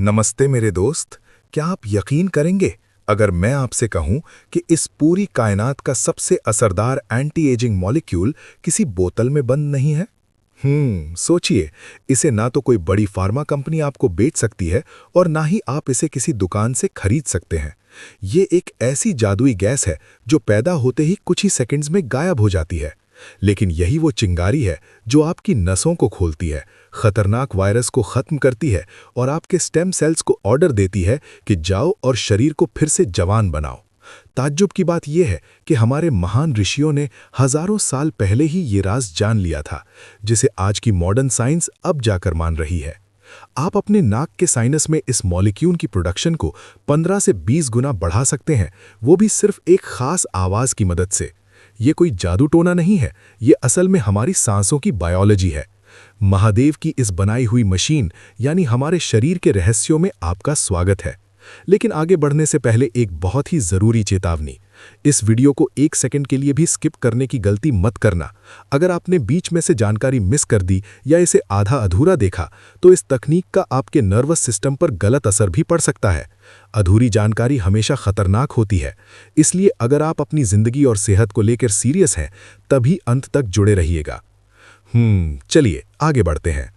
नमस्ते मेरे दोस्त। क्या आप यकीन करेंगे अगर मैं आपसे कहूं कि इस पूरी कायनात का सबसे असरदार एंटी एजिंग मॉलिक्यूल किसी बोतल में बंद नहीं है। सोचिए, इसे ना तो कोई बड़ी फार्मा कंपनी आपको बेच सकती है और ना ही आप इसे किसी दुकान से खरीद सकते हैं। ये एक ऐसी जादुई गैस है जो पैदा होते ही कुछ ही सेकंड्स में गायब हो जाती है। लेकिन यही वो चिंगारी है जो आपकी नसों को खोलती है, खतरनाक वायरस को खत्म करती है और आपके स्टेम सेल्स को ऑर्डर देती है कि जाओ और शरीर को फिर से जवान बनाओ। ताज्जुब की बात यह है कि हमारे महान ऋषियों ने हजारों साल पहले ही ये राज जान लिया था, जिसे आज की मॉडर्न साइंस अब जाकर मान रही है। आप अपने नाक के साइनस में इस मॉलिक्यूल की प्रोडक्शन को 15 से 20 गुना बढ़ा सकते हैं, वो भी सिर्फ एक खास आवाज की मदद से। ये कोई जादू टोना नहीं है, ये असल में हमारी सांसों की बायोलॉजी है। महादेव की इस बनाई हुई मशीन यानी हमारे शरीर के रहस्यों में आपका स्वागत है। लेकिन आगे बढ़ने से पहले एक बहुत ही जरूरी चेतावनी। इस वीडियो को 1 सेकंड के लिए भी स्किप करने की गलती मत करना। अगर आपने बीच में से जानकारी मिस कर दी या इसे आधा अधूरा देखा तो इस तकनीक का आपके नर्वस सिस्टम पर गलत असर भी पड़ सकता है। अधूरी जानकारी हमेशा खतरनाक होती है, इसलिए अगर आप अपनी जिंदगी और सेहत को लेकर सीरियस हैं तभी अंत तक जुड़े रहिएगा। चलिए आगे बढ़ते हैं।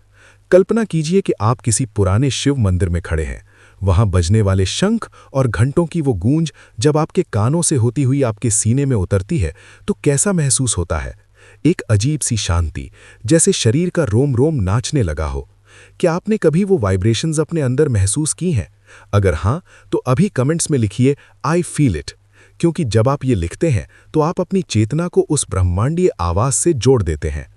कल्पना कीजिए कि आप किसी पुराने शिव मंदिर में खड़े हैं। वहां बजने वाले शंख और घंटों की वो गूंज जब आपके कानों से होती हुई आपके सीने में उतरती है तो कैसा महसूस होता है? एक अजीब सी शांति, जैसे शरीर का रोम रोम नाचने लगा हो। क्या आपने कभी वो वाइब्रेशंस अपने अंदर महसूस की हैं? अगर हां, तो अभी कमेंट्स में लिखिए आई फील इट, क्योंकि जब आप ये लिखते हैं तो आप अपनी चेतना को उस ब्रह्मांडीय आवाज से जोड़ देते हैं।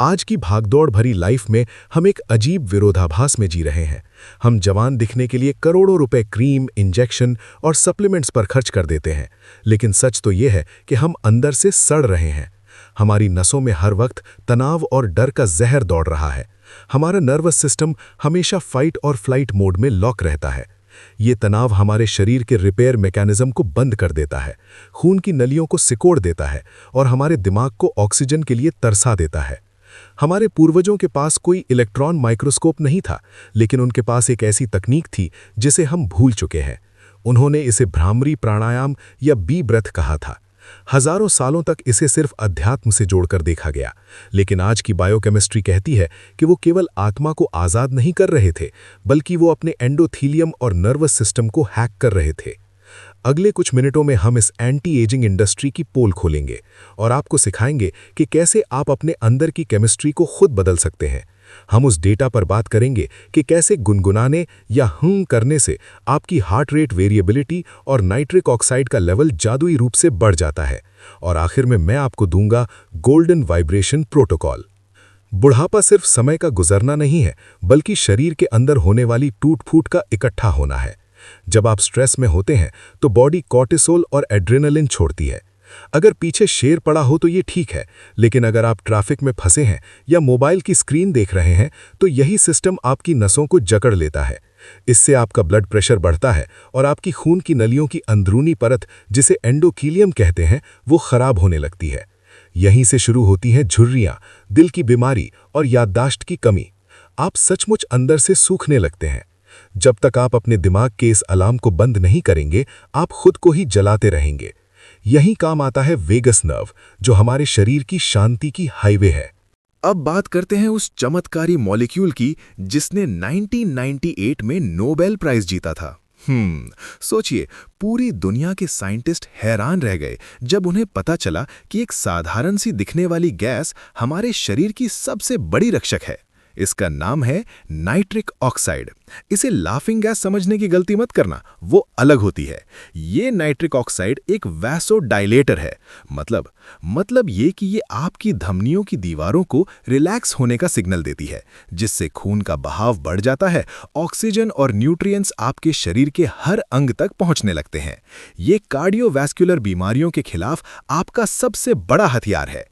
आज की भागदौड़ भरी लाइफ में हम एक अजीब विरोधाभास में जी रहे हैं। हम जवान दिखने के लिए करोड़ों रुपए क्रीम, इंजेक्शन और सप्लीमेंट्स पर खर्च कर देते हैं, लेकिन सच तो यह है कि हम अंदर से सड़ रहे हैं। हमारी नसों में हर वक्त तनाव और डर का जहर दौड़ रहा है। हमारा नर्वस सिस्टम हमेशा फाइट और फ्लाइट मोड में लॉक रहता है। ये तनाव हमारे शरीर के रिपेयर मैकेनिज्म को बंद कर देता है, खून की नलियों को सिकोड़ देता है और हमारे दिमाग को ऑक्सीजन के लिए तरसा देता है। हमारे पूर्वजों के पास कोई इलेक्ट्रॉन माइक्रोस्कोप नहीं था, लेकिन उनके पास एक ऐसी तकनीक थी जिसे हम भूल चुके हैं। उन्होंने इसे भ्रामरी प्राणायाम या बी ब्रेथ कहा था। हजारों सालों तक इसे सिर्फ अध्यात्म से जोड़कर देखा गया, लेकिन आज की बायोकेमिस्ट्री कहती है कि वो केवल आत्मा को आजाद नहीं कर रहे थे, बल्कि वो अपने एंडोथीलियम और नर्वस सिस्टम को हैक कर रहे थे। अगले कुछ मिनटों में हम इस एंटी एजिंग इंडस्ट्री की पोल खोलेंगे और आपको सिखाएंगे कि कैसे आप अपने अंदर की केमिस्ट्री को खुद बदल सकते हैं। हम उस डेटा पर बात करेंगे कि कैसे गुनगुनाने या करने से आपकी हार्ट रेट वेरिएबिलिटी और नाइट्रिक ऑक्साइड का लेवल जादुई रूप से बढ़ जाता है। और आखिर में मैं आपको दूंगा गोल्डन वाइब्रेशन प्रोटोकॉल। बुढ़ापा सिर्फ समय का गुजरना नहीं है, बल्कि शरीर के अंदर होने वाली टूट फूट का इकट्ठा होना है। जब आप स्ट्रेस में होते हैं तो बॉडी कॉर्टिसोल और एड्रेनलिन छोड़ती है। अगर पीछे शेर पड़ा हो तो ये ठीक है, लेकिन अगर आप ट्रैफिक में फंसे हैं या मोबाइल की स्क्रीन देख रहे हैं तो यही सिस्टम आपकी नसों को जकड़ लेता है। इससे आपका ब्लड प्रेशर बढ़ता है और आपकी खून की नलियों की अंदरूनी परत, जिसे एंडोथीलियम कहते हैं, वो खराब होने लगती है। यहीं से शुरू होती हैं झुर्रियां, दिल की बीमारी और याददाश्त की कमी। आप सचमुच अंदर से सूखने लगते हैं। जब तक आप अपने दिमाग के इस अलार्म को बंद नहीं करेंगे, आप खुद को ही जलाते रहेंगे। यही काम आता है वेगस नर्व, जो हमारे शरीर की शांति की हाईवे है। अब बात करते हैं उस चमत्कारी मॉलिक्यूल की जिसने 1998 में नोबेल प्राइज जीता था। सोचिए, पूरी दुनिया के साइंटिस्ट हैरान रह गए जब उन्हें पता चला कि एक साधारण सी दिखने वाली गैस हमारे शरीर की सबसे बड़ी रक्षक है। इसका नाम है नाइट्रिक ऑक्साइड। इसे लाफिंग गैस समझने की गलती मत करना, वो अलग होती है। ये नाइट्रिक ऑक्साइड एक वैसोडाइलेटर है। मतलब ये कि ये आपकी धमनियों की दीवारों को रिलैक्स होने का सिग्नल देती है, जिससे खून का बहाव बढ़ जाता है। ऑक्सीजन और न्यूट्रिएंट्स आपके शरीर के हर अंग तक पहुंचने लगते हैं। ये कार्डियोवैस्कुलर बीमारियों के खिलाफ आपका सबसे बड़ा हथियार है।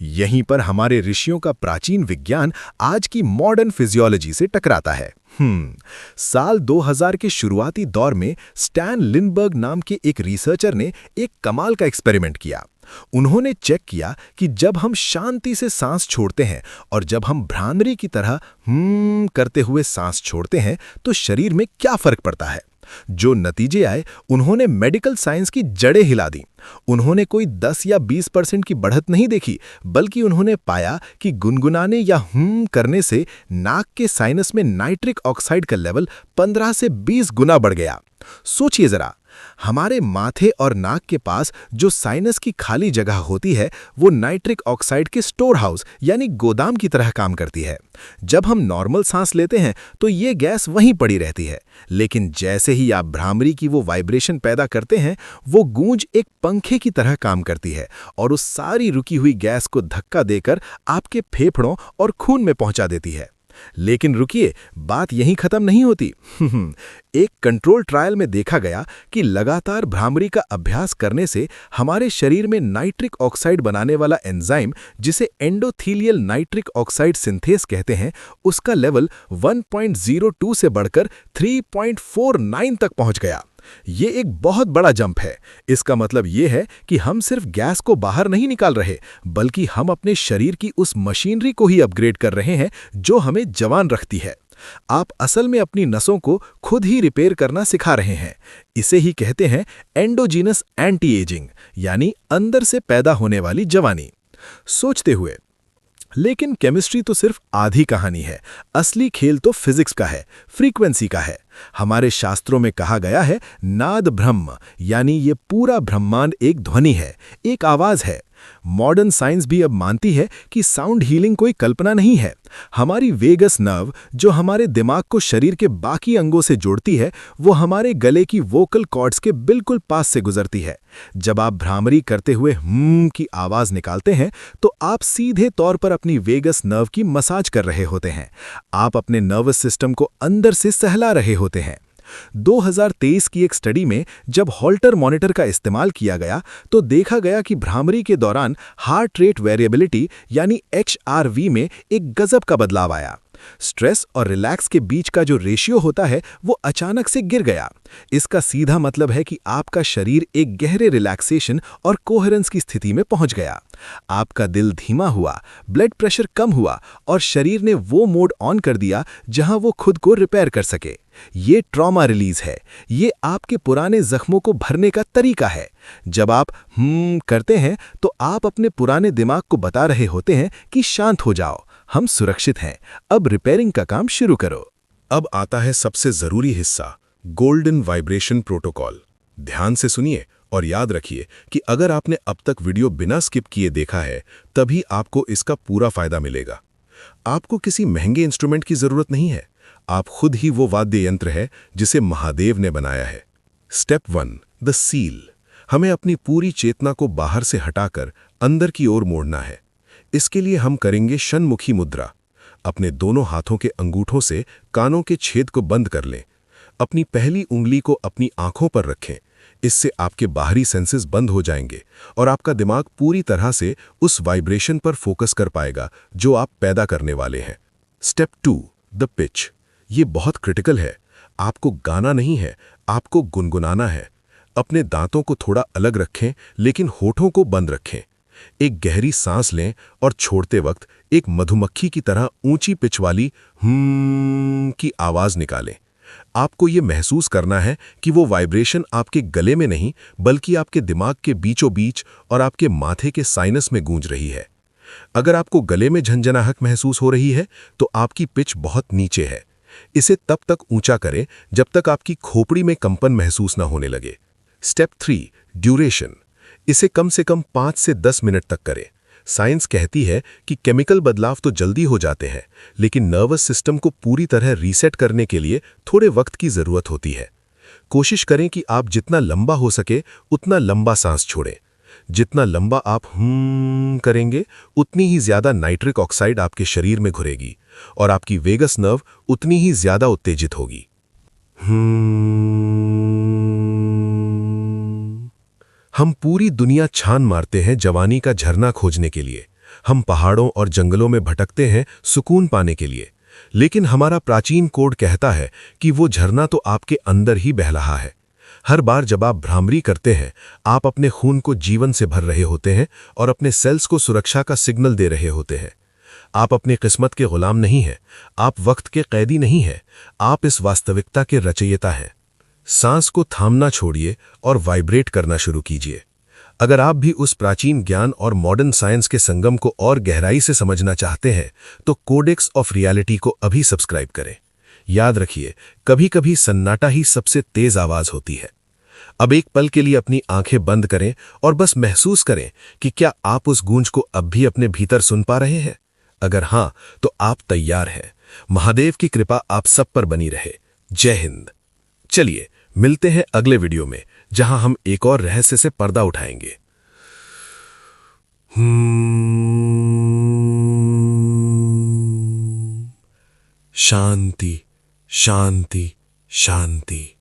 यहीं पर हमारे ऋषियों का प्राचीन विज्ञान आज की मॉडर्न फिजियोलॉजी से टकराता है। साल 2000 के शुरुआती दौर में स्टैन लिंडबर्ग नाम के एक रिसर्चर ने एक कमाल का एक्सपेरिमेंट किया। उन्होंने चेक किया कि जब हम शांति से सांस छोड़ते हैं और जब हम भ्रामरी की तरह करते हुए सांस छोड़ते हैं तो शरीर में क्या फर्क पड़ता है। जो नतीजे आए उन्होंने मेडिकल साइंस की जड़ें हिला दी। उन्होंने कोई 10 या 20% की बढ़त नहीं देखी, बल्कि उन्होंने पाया कि गुनगुनाने या करने से नाक के साइनस में नाइट्रिक ऑक्साइड का लेवल 15 से 20 गुना बढ़ गया। सोचिए जरा, हमारे माथे और नाक के पास जो साइनस की खाली जगह होती है वो नाइट्रिक ऑक्साइड के स्टोर हाउस यानी गोदाम की तरह काम करती है। जब हम नॉर्मल सांस लेते हैं तो ये गैस वहीं पड़ी रहती है, लेकिन जैसे ही आप भ्रामरी की वो वाइब्रेशन पैदा करते हैं वो गूंज एक पंखे की तरह काम करती है और उस सारी रुकी हुई गैस को धक्का देकर आपके फेफड़ों और खून में पहुंचा देती है। लेकिन रुकिए, बात यहीं खत्म नहीं होती। एक कंट्रोल ट्रायल में देखा गया कि लगातार भ्रामरी का अभ्यास करने से हमारे शरीर में नाइट्रिक ऑक्साइड बनाने वाला एंजाइम, जिसे एंडोथीलियल नाइट्रिक ऑक्साइड सिंथेस कहते हैं, उसका लेवल 1.02 से बढ़कर 3.49 तक पहुंच गया। ये एक बहुत बड़ा जंप है। इसका मतलब ये है कि हम सिर्फ गैस को बाहर नहीं निकाल रहे, बल्कि हम अपने शरीर की उस मशीनरी को ही अपग्रेड कर रहे हैं जो हमें जवान रखती है। आप असल में अपनी नसों को खुद ही रिपेयर करना सिखा रहे हैं। इसे ही कहते हैं एंडोजीनस एंटी एजिंग, यानी अंदर से पैदा होने वाली जवानी। सोचते हुए, लेकिन केमिस्ट्री तो सिर्फ आधी कहानी है। असली खेल तो फिजिक्स का है, फ्रीक्वेंसी का है। हमारे शास्त्रों में कहा गया है नाद ब्रह्म, यानी ये पूरा ब्रह्मांड एक ध्वनि है, एक आवाज है। मॉडर्न साइंस भी अब मानती है कि साउंड हीलिंग कोई कल्पना नहीं है। हमारी वेगस नर्व, जो हमारे दिमाग को शरीर के बाकी अंगों से जोड़ती है, वो हमारे गले की वोकल कॉर्ड्स के बिल्कुल पास से गुजरती है। जब आप भ्रामरी करते हुए की आवाज निकालते हैं तो आप सीधे तौर पर अपनी वेगस नर्व की मसाज कर रहे होते हैं। आप अपने नर्वस सिस्टम को अंदर से सहला रहे होते हैं। 2023 की एक स्टडी में जब हॉल्टर मॉनिटर का इस्तेमाल किया गया तो देखा गया कि भ्रामरी के दौरान हार्ट रेट वेरिएबिलिटी यानी HRV में एक गजब का बदलाव आया। स्ट्रेस और रिलैक्स के बीच का जो रेशियो होता है वो अचानक से गिर गया। इसका सीधा मतलब है कि आपका शरीर एक गहरे रिलैक्सेशन और कोहेरेंस की स्थिति में पहुंच गया। आपका दिल धीमा हुआ, ब्लड प्रेशर कम हुआ और शरीर ने वो मोड ऑन कर दिया जहां वो खुद को रिपेयर कर सके। ये ट्रॉमा रिलीज है। ये आपके पुराने जख्मों को भरने का तरीका है। जब आप करते हैं तो आप अपने पुराने दिमाग को बता रहे होते हैं कि शांत हो जाओ, हम सुरक्षित हैं, अब रिपेयरिंग का काम शुरू करो। अब आता है सबसे जरूरी हिस्सा, गोल्डन वाइब्रेशन प्रोटोकॉल। ध्यान से सुनिए और याद रखिए कि अगर आपने अब तक वीडियो बिना स्किप किए देखा है तभी आपको इसका पूरा फायदा मिलेगा। आपको किसी महंगे इंस्ट्रूमेंट की जरूरत नहीं है। आप खुद ही वो वाद्य यंत्र है जिसे महादेव ने बनाया है। Step 1, the seal. हमें अपनी पूरी चेतना को बाहर से हटाकर अंदर की ओर मोड़ना है। इसके लिए हम करेंगे षण्मुखी मुद्रा। अपने दोनों हाथों के अंगूठों से कानों के छेद को बंद कर लें। अपनी पहली उंगली को अपनी आंखों पर रखें। इससे आपके बाहरी सेंसेस बंद हो जाएंगे और आपका दिमाग पूरी तरह से उस वाइब्रेशन पर फोकस कर पाएगा जो आप पैदा करने वाले हैं। Step 2, the pitch. ये बहुत क्रिटिकल है। आपको गाना नहीं है, आपको गुनगुनाना है। अपने दांतों को थोड़ा अलग रखें लेकिन होठों को बंद रखें। एक गहरी सांस लें और छोड़ते वक्त एक मधुमक्खी की तरह ऊंची पिच वाली की आवाज निकालें। आपको ये महसूस करना है कि वो वाइब्रेशन आपके गले में नहीं बल्कि आपके दिमाग के बीचों बीच और आपके माथे के साइनस में गूंज रही है। अगर आपको गले में झंझनाहट महसूस हो रही है तो आपकी पिच बहुत नीचे है। इसे तब तक ऊंचा करें जब तक आपकी खोपड़ी में कंपन महसूस न होने लगे। Step 3, duration. इसे कम से कम 5 से 10 मिनट तक करें। साइंस कहती है कि केमिकल बदलाव तो जल्दी हो जाते हैं, लेकिन नर्वस सिस्टम को पूरी तरह रीसेट करने के लिए थोड़े वक्त की जरूरत होती है। कोशिश करें कि आप जितना लंबा हो सके उतना लंबा सांस छोड़ें। जितना लंबा आप करेंगे उतनी ही ज्यादा नाइट्रिक ऑक्साइड आपके शरीर में घुरेगी और आपकी वेगस नर्व उतनी ही ज्यादा उत्तेजित होगी। हम पूरी दुनिया छान मारते हैं जवानी का झरना खोजने के लिए। हम पहाड़ों और जंगलों में भटकते हैं सुकून पाने के लिए, लेकिन हमारा प्राचीन कोड कहता है कि वो झरना तो आपके अंदर ही बह रहा है। हर बार जब आप भ्रामरी करते हैं, आप अपने खून को जीवन से भर रहे होते हैं और अपने सेल्स को सुरक्षा का सिग्नल दे रहे होते हैं। आप अपनी किस्मत के गुलाम नहीं हैं, आप वक्त के कैदी नहीं हैं, आप इस वास्तविकता के रचयिता हैं। सांस को थामना छोड़िए और वाइब्रेट करना शुरू कीजिए। अगर आप भी उस प्राचीन ज्ञान और मॉडर्न साइंस के संगम को और गहराई से समझना चाहते हैं, तो कोडेक्स ऑफ रियलिटी को अभी सब्सक्राइब करें। याद रखिए, कभी कभी सन्नाटा ही सबसे तेज आवाज होती है। अब एक पल के लिए अपनी आंखें बंद करें और बस महसूस करें कि क्या आप उस गूंज को अब भी अपने भीतर सुन पा रहे हैं। अगर हां, तो आप तैयार हैं। महादेव की कृपा आप सब पर बनी रहे। जय हिंद। चलिए मिलते हैं अगले वीडियो में, जहां हम एक और रहस्य से पर्दा उठाएंगे। शांति, शांति, शांति।